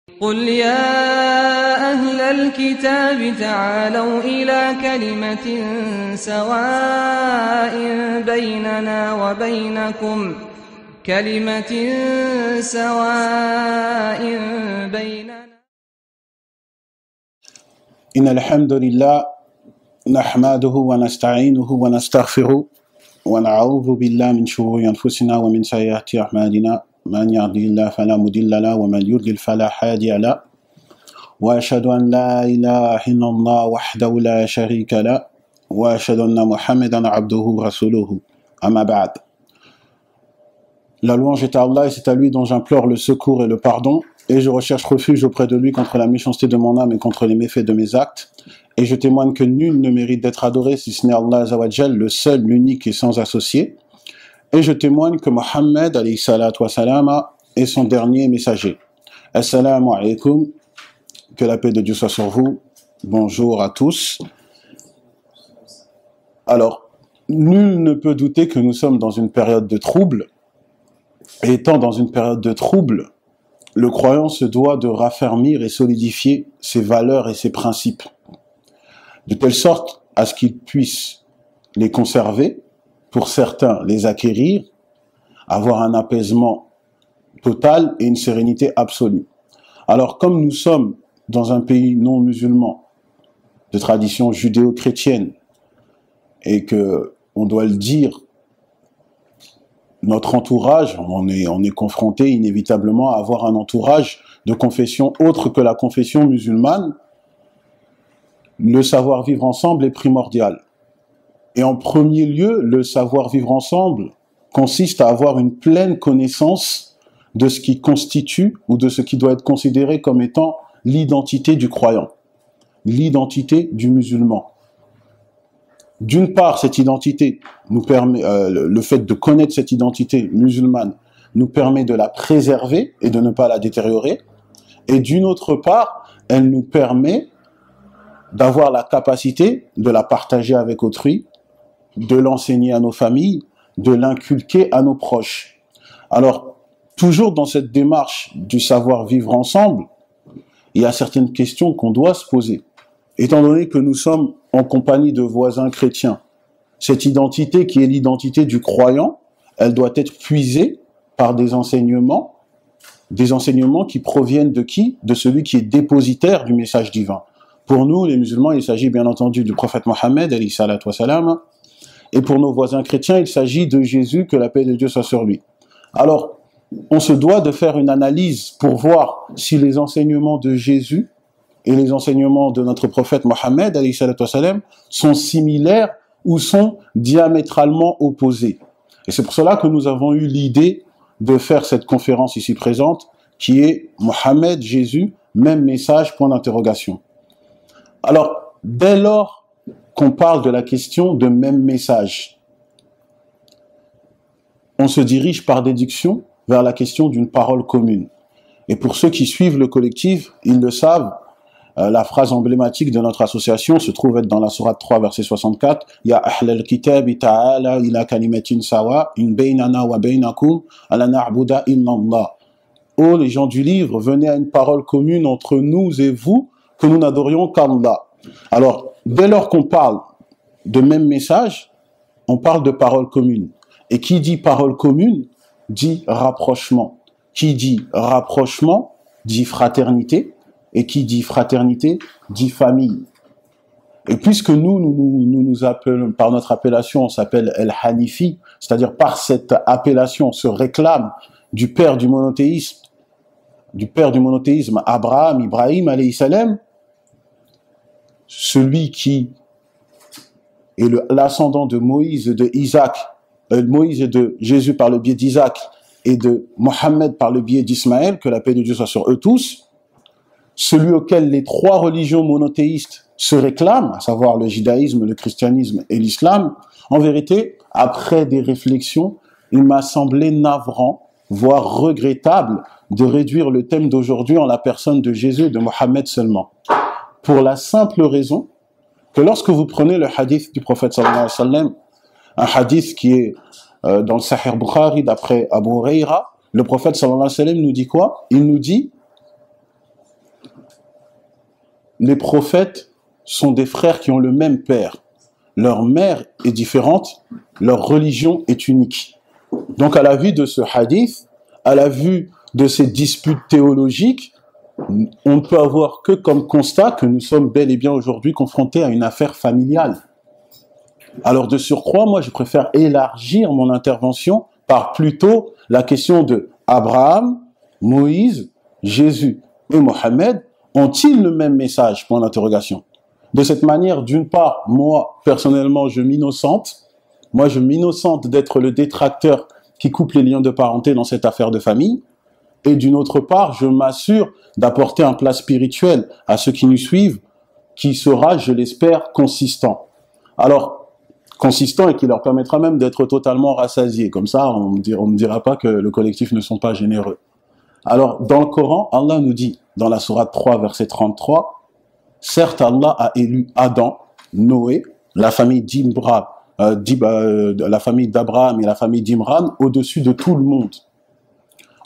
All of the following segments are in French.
قل يا أهل الكتاب تعالوا إلى كلمة سواء بيننا وبينكم إن الحمد لله نحمده ونستعينه ونستغفره ونعوذ بالله من شرور أنفسنا ومن سيئات أعمالنا من يهده الله فلا مضل له ومن يضلل فلا هادي له وأشهد أن لا إله إلا الله وحده لا شريك له وأشهد أن محمدا عبده ورسوله أما بعد. La louange est à Allah et c'est à lui dont j'implore le secours et le pardon, et je recherche refuge auprès de lui contre la méchanceté de mon âme et contre les méfaits de mes actes. Et je témoigne que nul ne mérite d'être adoré si ce n'est Allah Azawajal, le seul, l'unique et sans associé. Et je témoigne que Mohammed alayhi salatu wa salam est son dernier messager. Assalamu alaikum, que la paix de Dieu soit sur vous. Bonjour à tous. Alors, nul ne peut douter que nous sommes dans une période de trouble. Et étant dans une période de trouble, le croyant se doit de raffermir et solidifier ses valeurs et ses principes, de telle sorte à ce qu'il puisse les conserver, pour certains les acquérir, avoir un apaisement total et une sérénité absolue. Alors comme nous sommes dans un pays non musulman, de tradition judéo-chrétienne, et que, on doit le dire, notre entourage, on est confronté inévitablement à avoir un entourage de confession autre que la confession musulmane. Le savoir-vivre ensemble est primordial. Et en premier lieu, le savoir-vivre ensemble consiste à avoir une pleine connaissance de ce qui constitue ou de ce qui doit être considéré comme étant l'identité du croyant, l'identité du musulman. D'une part, cette identité nous permet, le fait de connaître cette identité musulmane nous permet de la préserver et de ne pas la détériorer. Et d'une autre part, elle nous permet d'avoir la capacité de la partager avec autrui, de l'enseigner à nos familles, de l'inculquer à nos proches. Alors, toujours dans cette démarche du savoir vivre ensemble, il y a certaines questions qu'on doit se poser. Étant donné que nous sommes en compagnie de voisins chrétiens, cette identité qui est l'identité du croyant, elle doit être puisée par des enseignements qui proviennent de qui? De celui qui est dépositaire du message divin. Pour nous, les musulmans, il s'agit bien entendu du prophète Mohammed, alayhi salatu wa salam, et pour nos voisins chrétiens, il s'agit de Jésus, que la paix de Dieu soit sur lui. Alors, on se doit de faire une analyse pour voir si les enseignements de Jésus et les enseignements de notre prophète Mohammed, alayhi salatu wa salam, sont similaires ou sont diamétralement opposés. Et c'est pour cela que nous avons eu l'idée de faire cette conférence ici présente, qui est Mohammed, Jésus, même message, point d'interrogation. Alors, dès lors qu'on parle de la question de même message, on se dirige par déduction vers la question d'une parole commune. Et pour ceux qui suivent le collectif, ils le savent, la phrase emblématique de notre association se trouve être dans la sourate 3, verset 64. « Ya ahl al-kitabi ta'ala ila kalimatin sawa in baynana wa baynakum ala na'buda illa Allah. » Oh, les gens du livre, venez à une parole commune entre nous et vous, que nous n'adorions qu'Allah. Alors, dès lors qu'on parle de même message, on parle de parole commune. Et qui dit parole commune, dit rapprochement. Qui dit rapprochement, dit fraternité. Et qui dit fraternité, dit famille. Et puisque nous appelons, par notre appellation, on s'appelle El Hanifi, c'est-à-dire par cette appellation, on se réclame du père du monothéisme, Abraham, Ibrahim, alayhi salam, celui qui est l'ascendant de Moïse et de Moïse et de Jésus par le biais d'Isaac et de Mohammed par le biais d'Ismaël, que la paix de Dieu soit sur eux tous, celui auquel les trois religions monothéistes se réclament, à savoir le judaïsme, le christianisme et l'islam, en vérité, après des réflexions, il m'a semblé navrant, voire regrettable, de réduire le thème d'aujourd'hui en la personne de Jésus et de Mohammed seulement. Pour la simple raison que lorsque vous prenez le hadith du prophète sallallahu alayhi wa sallam, un hadith qui est dans le Sahih Bukhari d'après Abu Huraira, le prophète sallallahu alayhi wa sallam nous dit quoi? Il nous dit Les prophètes sont des frères qui ont le même père. Leur mère est différente, leur religion est unique. Donc à la vue de ce hadith, à la vue de ces disputes théologiques, on ne peut avoir que comme constat que nous sommes bel et bien aujourd'hui confrontés à une affaire familiale. Alors de surcroît, moi je préfère élargir mon intervention par plutôt la question de Abraham, Moïse, Jésus et Mohammed ont-ils le même message? Point d'interrogation. De cette manière, d'une part, moi personnellement je m'innocente d'être le détracteur qui coupe les liens de parenté dans cette affaire de famille, et d'une autre part, je m'assure d'apporter un plat spirituel à ceux qui nous suivent, qui sera, je l'espère, consistant. Alors, consistant et qui leur permettra même d'être totalement rassasiés. Comme ça, on ne dira pas que le collectif ne sont pas généreux. Alors, dans le Coran, Allah nous dit, dans la sourate 3, verset 33, « Certes, Allah a élu Adam, Noé, la famille la famille d'Abraham et la famille d'Imran au-dessus de tout le monde,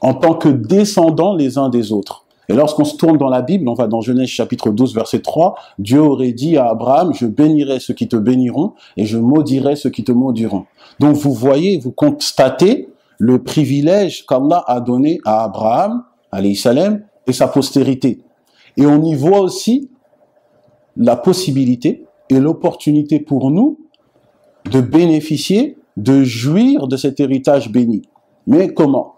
en tant que descendants les uns des autres. » Et lorsqu'on se tourne dans la Bible, on va dans Genèse chapitre 12, verset 3, Dieu aurait dit à Abraham, je bénirai ceux qui te béniront et je maudirai ceux qui te maudiront. Donc vous voyez, vous constatez le privilège qu'Allah a donné à Abraham, alayhi salam, et sa postérité. Et on y voit aussi la possibilité et l'opportunité pour nous de bénéficier, de jouir de cet héritage béni. Mais comment?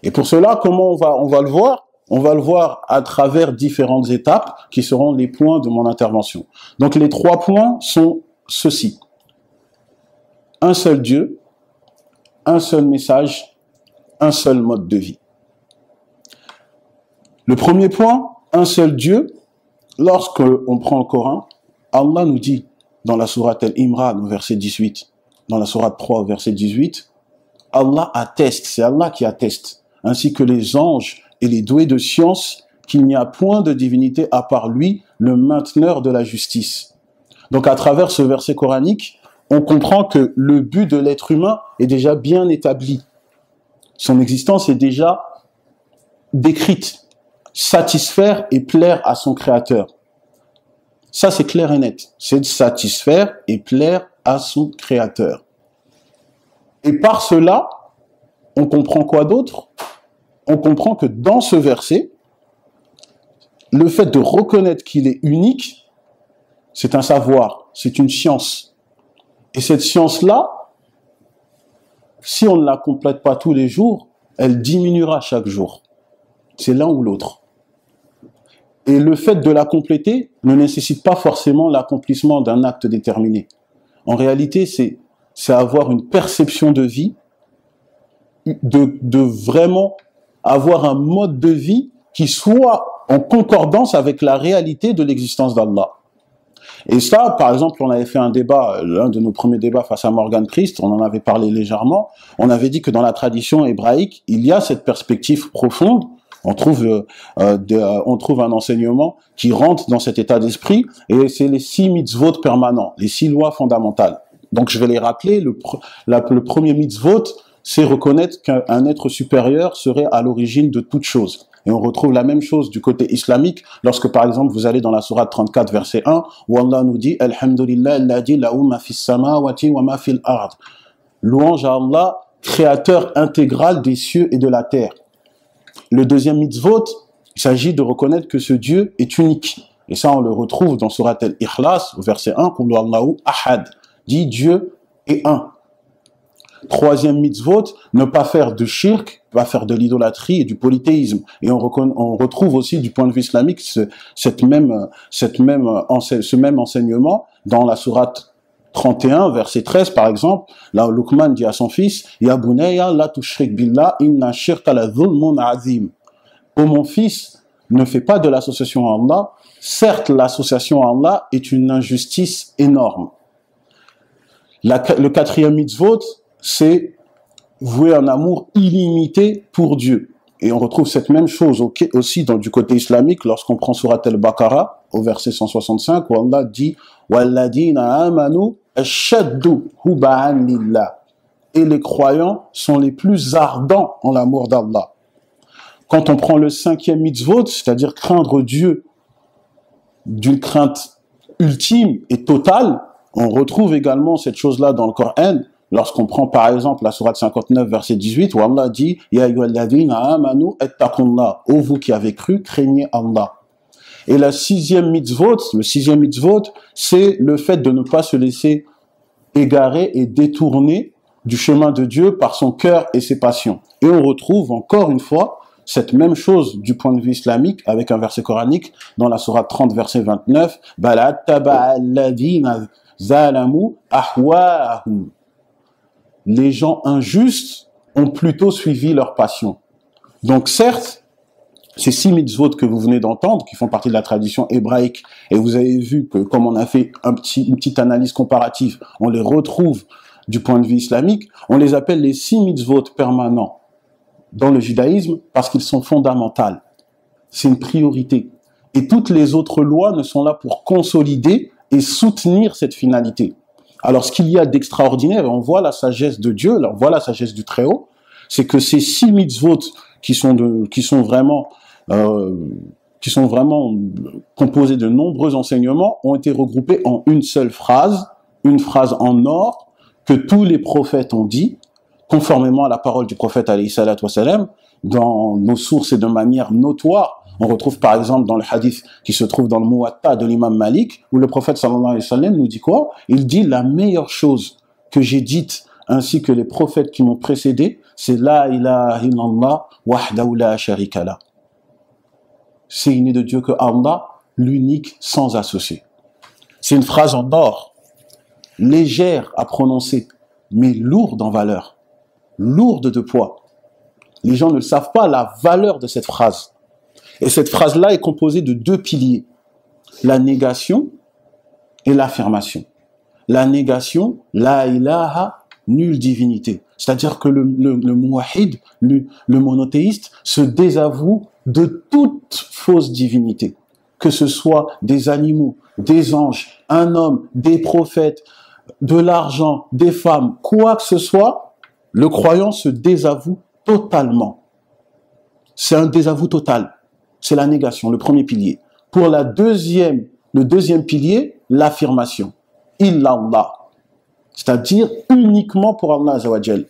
Et pour cela, comment on va le voir? On va le voir à travers différentes étapes qui seront les points de mon intervention. Donc les 3 points sont ceux-ci. Un seul Dieu, un seul message, un seul mode de vie. Le premier point, un seul Dieu, lorsque on prend le Coran, Allah nous dit dans la sourate Al-Imran au verset 18, dans la sourate 3 au verset 18, Allah atteste, c'est Allah qui atteste, ainsi que les anges et les doués de science, qu'il n'y a point de divinité à part lui, le mainteneur de la justice. Donc à travers ce verset coranique, on comprend que le but de l'être humain est déjà bien établi. Son existence est déjà décrite. Satisfaire et plaire à son créateur. Ça c'est clair et net. C'est de satisfaire et plaire à son créateur. Et par cela, on comprend quoi d'autre? On comprend que dans ce verset, le fait de reconnaître qu'il est unique, c'est un savoir, c'est une science. Et cette science-là, si on ne la complète pas tous les jours, elle diminuera chaque jour. C'est l'un ou l'autre. Et le fait de la compléter ne nécessite pas forcément l'accomplissement d'un acte déterminé. En réalité, c'est avoir une perception de vie, de vraiment avoir un mode de vie qui soit en concordance avec la réalité de l'existence d'Allah. Et ça, par exemple, on avait fait un débat, l'un de nos premiers débats face à Morgan Christ, on en avait parlé légèrement, on avait dit que dans la tradition hébraïque, il y a cette perspective profonde, on trouve un enseignement qui rentre dans cet état d'esprit, et c'est les 6 mitzvot permanents, les 6 lois fondamentales. Donc je vais les rappeler, le premier mitzvot, c'est reconnaître qu'un être supérieur serait à l'origine de toute chose. Et on retrouve la même chose du côté islamique, lorsque par exemple vous allez dans la sourate 34 verset 1, où Allah nous dit « Alhamdulillah alladhi lahu ma fis samawati wa ma fil ard » Louange à Allah, créateur intégral des cieux et de la terre. Le deuxième mitzvot, il s'agit de reconnaître que ce Dieu est unique. Et ça on le retrouve dans sourate Al-Ikhlas, au verset 1, « Qul Allahu ahad » dit Dieu est un. Troisième mitzvot, ne pas faire de shirk, pas faire de l'idolâtrie et du polythéisme. Et on retrouve aussi du point de vue islamique ce même enseignement dans la sourate 31, verset 13 par exemple, là où Luqman dit à son fils, « Ya bunayya la tushrik billah inna shirka la dhulmun azim » « Ô mon fils, ne fais pas de l'association à Allah, certes l'association à Allah est une injustice énorme. » Le quatrième mitzvot, c'est vouer un amour illimité pour Dieu. Et on retrouve cette même chose aussi du côté islamique lorsqu'on prend Surat al-Baqarah au verset 165 où Allah dit « Walladina amanu ashaddu hubban lillah » et les croyants sont les plus ardents en l'amour d'Allah. Quand on prend le 5e mitzvot, c'est-à-dire craindre Dieu d'une crainte ultime et totale, on retrouve également cette chose-là dans le Coran. Lorsqu'on prend par exemple la sourate 59, verset 18, où Allah dit « Ya ayyuhalladhina amanu ittaqullah » « Ô vous qui avez cru, craignez Allah ». Et le 6e mitzvot, c'est le fait de ne pas se laisser égarer et détourner du chemin de Dieu par son cœur et ses passions. Et on retrouve encore une fois cette même chose du point de vue islamique avec un verset coranique dans la sourate 30, verset 29, « Balattaba'a alladhina zalamu ahwa'ahum » Les gens injustes ont plutôt suivi leur passion. Donc certes, ces 6 mitzvot que vous venez d'entendre, qui font partie de la tradition hébraïque, et vous avez vu que comme on a fait une petite analyse comparative, on les retrouve du point de vue islamique, on les appelle les 6 mitzvot permanents dans le judaïsme parce qu'ils sont fondamentaux. C'est une priorité. Et toutes les autres lois ne sont là pour consolider et soutenir cette finalité. Alors ce qu'il y a d'extraordinaire, et on voit la sagesse de Dieu, on voit la sagesse du Très-Haut, c'est que ces 6 mitzvot qui sont vraiment composés de nombreux enseignements ont été regroupés en une seule phrase, une phrase en or que tous les prophètes ont dit, conformément à la parole du prophète alayhi salatu wassalam, dans nos sources et de manière notoire. On retrouve par exemple dans le hadith qui se trouve dans le Muwatta de l'imam Malik, où le prophète sallallahu alayhi wa sallam nous dit quoi? Il dit la meilleure chose que j'ai dite ainsi que les prophètes qui m'ont précédé, c'est la ilaha illallah wahdahu la sharika lah. C'est une de Dieu que Allah, l'unique sans associé. C'est une phrase en or, légère à prononcer, mais lourde en valeur, lourde de poids. Les gens ne savent pas la valeur de cette phrase. Et cette phrase-là est composée de 2 piliers, la négation et l'affirmation. La négation, la ilaha, nulle divinité. C'est-à-dire que le muwahhid, le monothéiste, se désavoue de toute fausse divinité. Que ce soit des animaux, des anges, un homme, des prophètes, de l'argent, des femmes, quoi que ce soit, le croyant se désavoue totalement. C'est un désavou total. C'est la négation, le premier pilier. Pour le deuxième pilier, l'affirmation. Illallah. C'est-à-dire uniquement pour Allah Azawajal.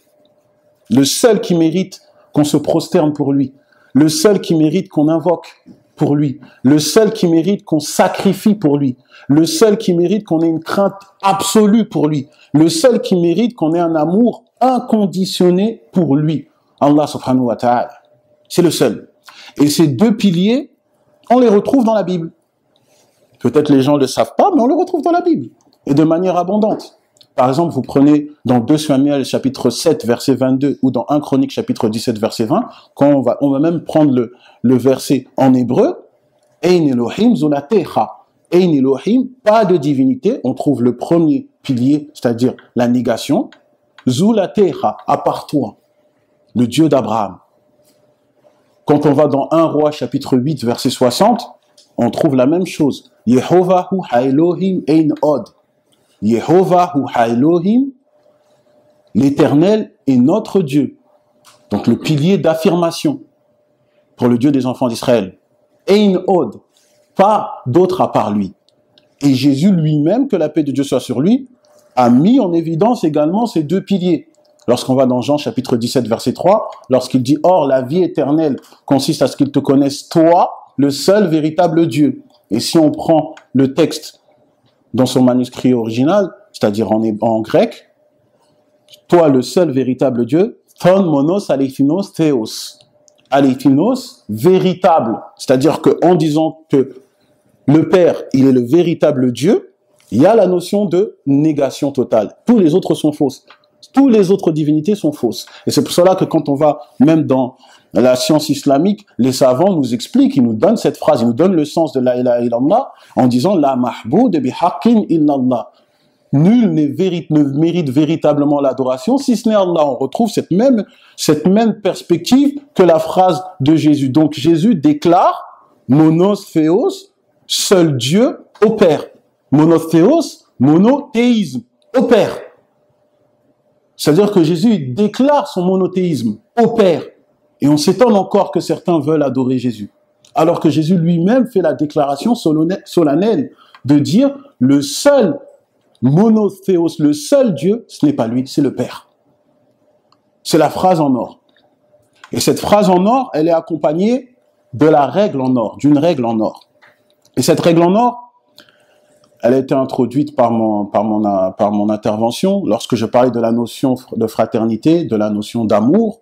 Le seul qui mérite qu'on se prosterne pour lui. Le seul qui mérite qu'on invoque pour lui. Le seul qui mérite qu'on sacrifie pour lui. Le seul qui mérite qu'on ait une crainte absolue pour lui. Le seul qui mérite qu'on ait un amour inconditionné pour lui. Allah subhanahu wa ta'ala. C'est le seul. Et ces 2 piliers, on les retrouve dans la Bible. Peut-être les gens ne le savent pas, mais on les retrouve dans la Bible. Et de manière abondante. Par exemple, vous prenez dans 2 Samuel chapitre 7 verset 22 ou dans 1 Chronique chapitre 17 verset 20, quand on va même prendre le verset en hébreu, Ein Elohim zulatecha. Ein Elohim, pas de divinité. On trouve le premier pilier, c'est-à-dire la négation. Zulatecha, à part toi, le Dieu d'Abraham. Quand on va dans 1 Roi chapitre 8 verset 60, on trouve la même chose. Yehovahu ha-Elohim ein od. Yehovahu ha-Elohim, l'Éternel est notre Dieu. Donc le pilier d'affirmation pour le Dieu des enfants d'Israël. Ein od, pas d'autre à part lui. Et Jésus lui-même, que la paix de Dieu soit sur lui, a mis en évidence également ces 2 piliers. Lorsqu'on va dans Jean chapitre 17 verset 3, lorsqu'il dit « Or, la vie éternelle consiste à ce qu'ils te connaissent, toi, le seul véritable Dieu. » Et si on prend le texte dans son manuscrit original, c'est-à-dire en grec, « Toi, le seul véritable Dieu, ton monos alethinos theos. » Alethinos, véritable. C'est-à-dire qu'en disant que le Père, il est le véritable Dieu, il y a la notion de négation totale. Tous les autres sont fausses. Toutes les autres divinités sont fausses. Et c'est pour cela que quand on va même dans la science islamique, les savants nous expliquent, ils nous donnent cette phrase, ils nous donnent le sens de la ilaha illallah en disant la mahboud bihaqqin illallah. Nul ne mérite véritablement l'adoration si ce n'est Allah. On retrouve cette même perspective que la phrase de Jésus. Donc Jésus déclare monos theos, seul Dieu au Père. Monos theos, monothéisme au Père. C'est-à-dire que Jésus déclare son monothéisme au Père. Et on s'étonne encore que certains veulent adorer Jésus. Alors que Jésus lui-même fait la déclaration solennelle de dire le seul monothéos, le seul Dieu, ce n'est pas lui, c'est le Père. C'est la phrase en or. Et cette phrase en or, elle est accompagnée de la règle en or, d'une règle en or. Et cette règle en or, elle a été introduite par mon intervention lorsque je parlais de la notion de fraternité, de la notion d'amour,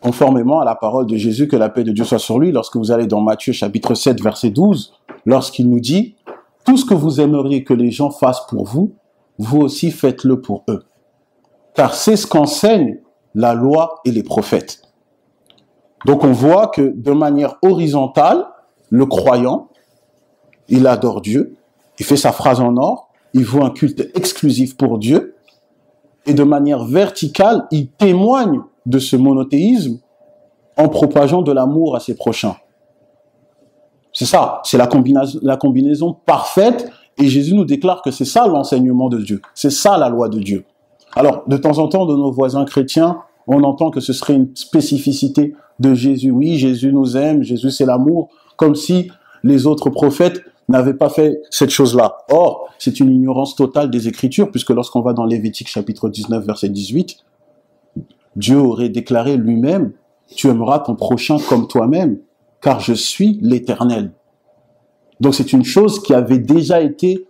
conformément à la parole de Jésus, que la paix de Dieu soit sur lui, lorsque vous allez dans Matthieu chapitre 7, verset 12, lorsqu'il nous dit « Tout ce que vous aimeriez que les gens fassent pour vous, vous aussi faites-le pour eux. Car c'est ce qu'enseignent la loi et les prophètes. » Donc on voit que de manière horizontale, le croyant, il adore Dieu, il fait sa phrase en or, il voit un culte exclusif pour Dieu, et de manière verticale, il témoigne de ce monothéisme en propageant de l'amour à ses prochains. C'est ça, c'est la combinaison parfaite, et Jésus nous déclare que c'est ça l'enseignement de Dieu, c'est ça la loi de Dieu. Alors, de temps en temps, de nos voisins chrétiens, on entend que ce serait une spécificité de Jésus. Oui, Jésus nous aime, Jésus c'est l'amour, comme si les autres prophètes n'avaient pas fait cette chose-là. Or, c'est une ignorance totale des Écritures, puisque lorsqu'on va dans Lévitique chapitre 19, verset 18, Dieu aurait déclaré lui-même, « Tu aimeras ton prochain comme toi-même, car je suis l'Éternel. » Donc c'est une chose qui avait déjà été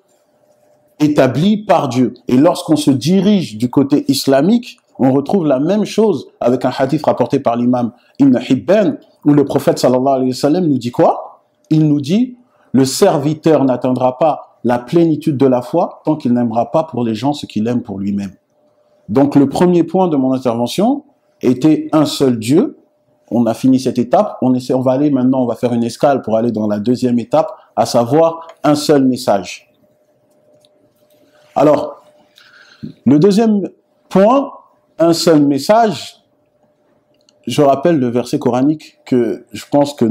établie par Dieu. Et lorsqu'on se dirige du côté islamique, on retrouve la même chose avec un hadith rapporté par l'imam Ibn Hibban, où le prophète sallallahu alayhi wa sallam nous dit quoi? Il nous dit, le serviteur n'atteindra pas la plénitude de la foi tant qu'il n'aimera pas pour les gens ce qu'il aime pour lui-même. Donc le premier point de mon intervention était un seul Dieu. On a fini cette étape, on va aller maintenant, on va faire une escale pour aller dans la deuxième étape, à savoir un seul message. Alors, le deuxième point, un seul message, je rappelle le verset coranique que je pense que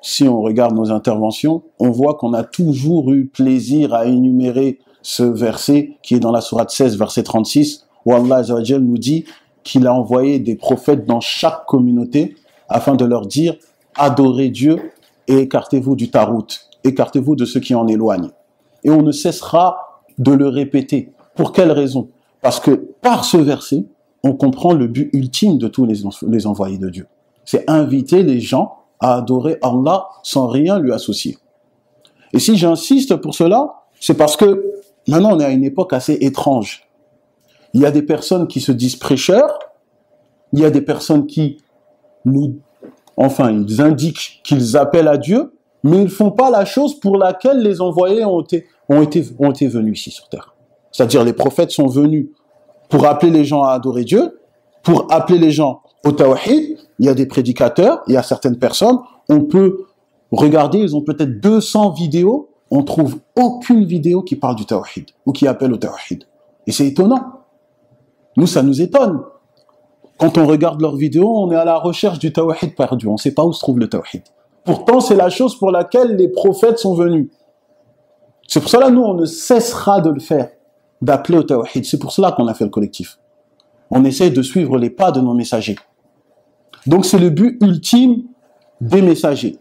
si on regarde nos interventions, on voit qu'on a toujours eu plaisir à énumérer ce verset qui est dans la sourate 16, verset 36, où Allah Azza wa Jal nous dit qu'il a envoyé des prophètes dans chaque communauté afin de leur dire « Adorez Dieu et écartez-vous du tarout, écartez-vous de ceux qui en éloignent. » Et on ne cessera de le répéter. Pour quelle raison? Parce que par ce verset, on comprend le but ultime de tous les envoyés de Dieu. C'est inviter les gens à adorer Allah sans rien lui associer. Et si j'insiste pour cela, c'est parce que maintenant on est à une époque assez étrange. Il y a des personnes qui se disent prêcheurs, il y a des personnes qui ils indiquent qu'ils appellent à Dieu, mais ils ne font pas la chose pour laquelle les envoyés ont été venus ici sur terre. C'est-à-dire les prophètes sont venus pour appeler les gens à adorer Dieu, pour appeler les gens au tawhid. Il y a des prédicateurs, il y a certaines personnes, on peut regarder, ils ont peut-être 200 vidéos, on trouve aucune vidéo qui parle du tawhid, ou qui appelle au tawhid. Et c'est étonnant. Nous, ça nous étonne. Quand on regarde leurs vidéos, on est à la recherche du tawhid perdu, on ne sait pas où se trouve le tawhid. Pourtant, c'est la chose pour laquelle les prophètes sont venus. C'est pour cela, nous, on ne cessera de le faire, d'appeler au tawhid. C'est pour cela qu'on a fait le collectif. On essaie de suivre les pas de nos messagers. Donc, c'est le but ultime des messagers.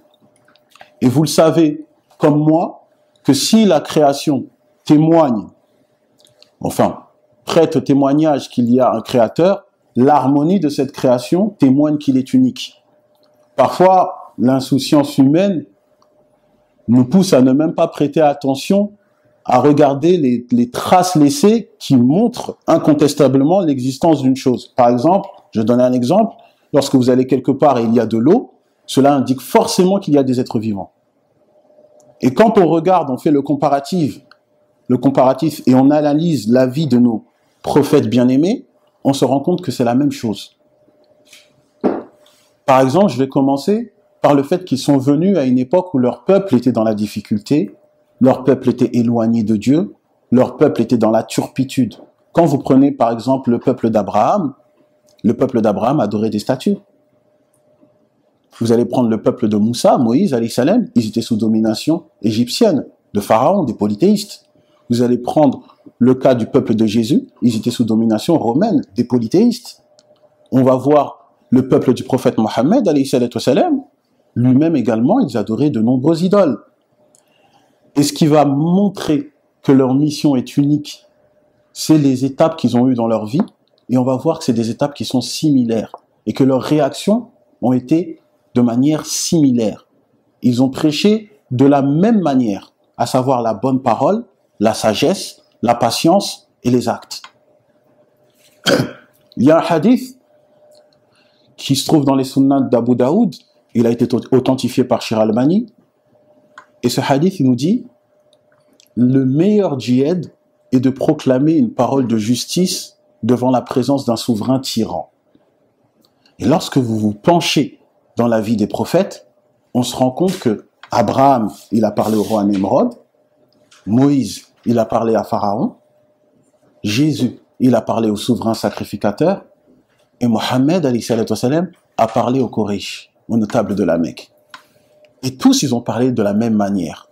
Et vous le savez, comme moi, que si la création témoigne, prête témoignage qu'il y a un créateur, l'harmonie de cette création témoigne qu'il est unique. Parfois, l'insouciance humaine nous pousse à ne même pas prêter attention, à regarder les traces laissées qui montrent incontestablement l'existence d'une chose. Par exemple, je donne un exemple, lorsque vous allez quelque part et il y a de l'eau, cela indique forcément qu'il y a des êtres vivants. Et quand on regarde, on fait le comparatif et on analyse la vie de nos prophètes bien-aimés, on se rend compte que c'est la même chose. Par exemple, je vais commencer par le fait qu'ils sont venus à une époque où leur peuple était dans la difficulté, leur peuple était éloigné de Dieu, leur peuple était dans la turpitude. Quand vous prenez par exemple le peuple d'Abraham adorait des statues. Vous allez prendre le peuple de Moussa, Moïse, alayhi salam, ils étaient sous domination égyptienne, de Pharaon, des polythéistes. Vous allez prendre le cas du peuple de Jésus, ils étaient sous domination romaine, des polythéistes. On va voir le peuple du prophète Mohammed, lui-même également, ils adoraient de nombreuses idoles. Et ce qui va montrer que leur mission est unique, c'est les étapes qu'ils ont eues dans leur vie, et on va voir que c'est des étapes qui sont similaires, et que leurs réactions ont été de manière similaire. Ils ont prêché de la même manière, à savoir la bonne parole, la sagesse, la patience et les actes. Il y a un hadith qui se trouve dans les sunnats d'Abu Daoud, il a été authentifié par Shir al-Mani, et ce hadith il nous dit le meilleur djihad est de proclamer une parole de justice devant la présence d'un souverain tyran. Et lorsque vous vous penchez dans la vie des prophètes, on se rend compte que Abraham, il a parlé au roi Nemrod, Moïse, il a parlé à Pharaon, Jésus, il a parlé au souverain sacrificateur, et Mohammed, a parlé aux Quraysh, aux notables de la Mecque. Et tous, ils ont parlé de la même manière.